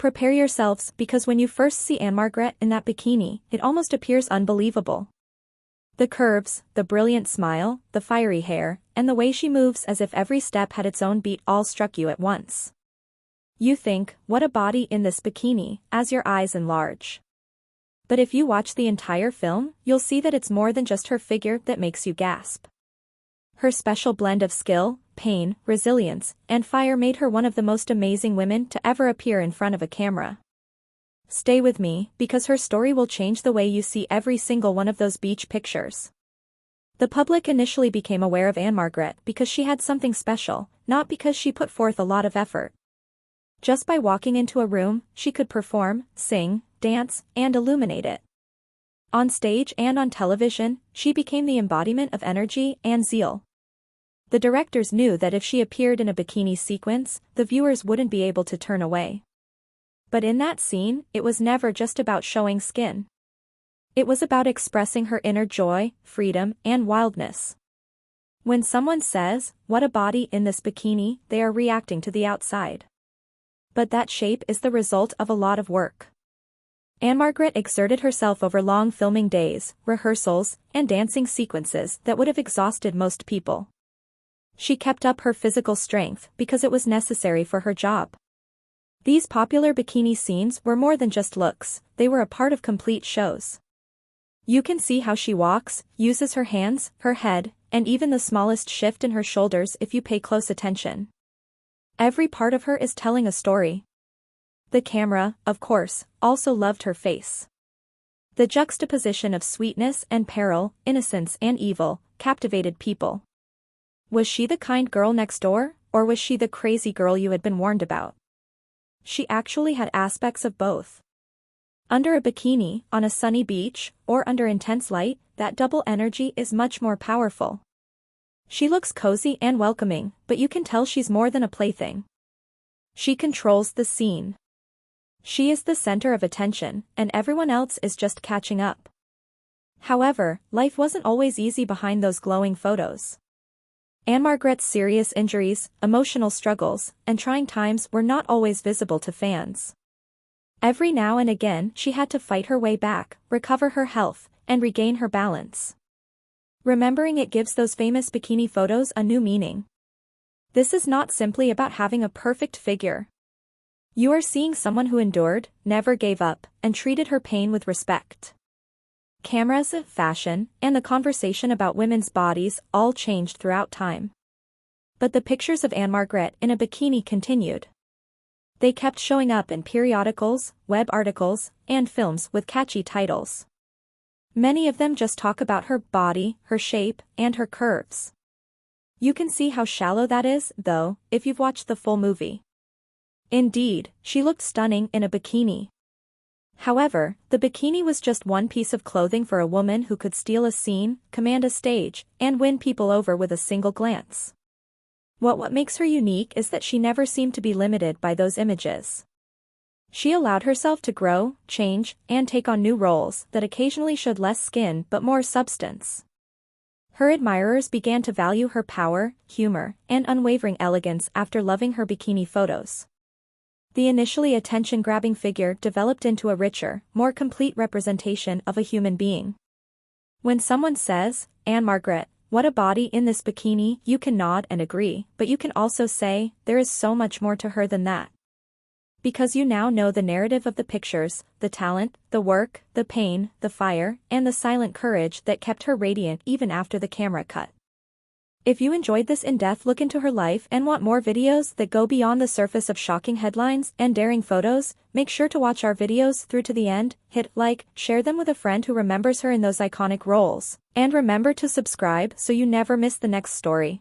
Prepare yourselves because when you first see Ann-Margret in that bikini, it almost appears unbelievable. The curves, the brilliant smile, the fiery hair, and the way she moves as if every step had its own beat all struck you at once. You think, what a body in this bikini, as your eyes enlarge. But if you watch the entire film, you'll see that it's more than just her figure that makes you gasp. Her special blend of skill, pain, resilience, and fire made her one of the most amazing women to ever appear in front of a camera. Stay with me, because her story will change the way you see every single one of those beach pictures. The public initially became aware of Ann-Margret because she had something special, not because she put forth a lot of effort. Just by walking into a room, she could perform, sing, dance, and illuminate it. On stage and on television, she became the embodiment of energy and zeal. The directors knew that if she appeared in a bikini sequence, the viewers wouldn't be able to turn away. But in that scene, it was never just about showing skin. It was about expressing her inner joy, freedom, and wildness. When someone says, "What a body in this bikini," they are reacting to the outside. But that shape is the result of a lot of work. Ann-Margret exerted herself over long filming days, rehearsals, and dancing sequences that would have exhausted most people. She kept up her physical strength because it was necessary for her job. These popular bikini scenes were more than just looks, they were a part of complete shows. You can see how she walks, uses her hands, her head, and even the smallest shift in her shoulders if you pay close attention. Every part of her is telling a story. The camera, of course, also loved her face. The juxtaposition of sweetness and peril, innocence and evil, captivated people. Was she the kind girl next door, or was she the crazy girl you had been warned about? She actually had aspects of both. Under a bikini, on a sunny beach, or under intense light, that double energy is much more powerful. She looks cozy and welcoming, but you can tell she's more than a plaything. She controls the scene. She is the center of attention, and everyone else is just catching up. However, life wasn't always easy behind those glowing photos. Ann-Margret's serious injuries, emotional struggles, and trying times were not always visible to fans. Every now and again she had to fight her way back, recover her health, and regain her balance. Remembering it gives those famous bikini photos a new meaning. This is not simply about having a perfect figure. You are seeing someone who endured, never gave up, and treated her pain with respect. Cameras, fashion, and the conversation about women's bodies all changed throughout time. But the pictures of Ann-Margret in a bikini continued. They kept showing up in periodicals, web articles, and films with catchy titles. Many of them just talk about her body, her shape, and her curves. You can see how shallow that is, though, if you've watched the full movie. Indeed, she looked stunning in a bikini. However, the bikini was just one piece of clothing for a woman who could steal a scene, command a stage, and win people over with a single glance. What makes her unique is that she never seemed to be limited by those images. She allowed herself to grow, change, and take on new roles that occasionally showed less skin but more substance. Her admirers began to value her power, humor, and unwavering elegance after loving her bikini photos. The initially attention-grabbing figure developed into a richer, more complete representation of a human being. When someone says, "Ann-Margret, what a body in this bikini," you can nod and agree, but you can also say, there is so much more to her than that. Because you now know the narrative of the pictures, the talent, the work, the pain, the fire, and the silent courage that kept her radiant even after the camera cut. If you enjoyed this in-depth look into her life and want more videos that go beyond the surface of shocking headlines and daring photos, make sure to watch our videos through to the end, hit like, share them with a friend who remembers her in those iconic roles, and remember to subscribe so you never miss the next story.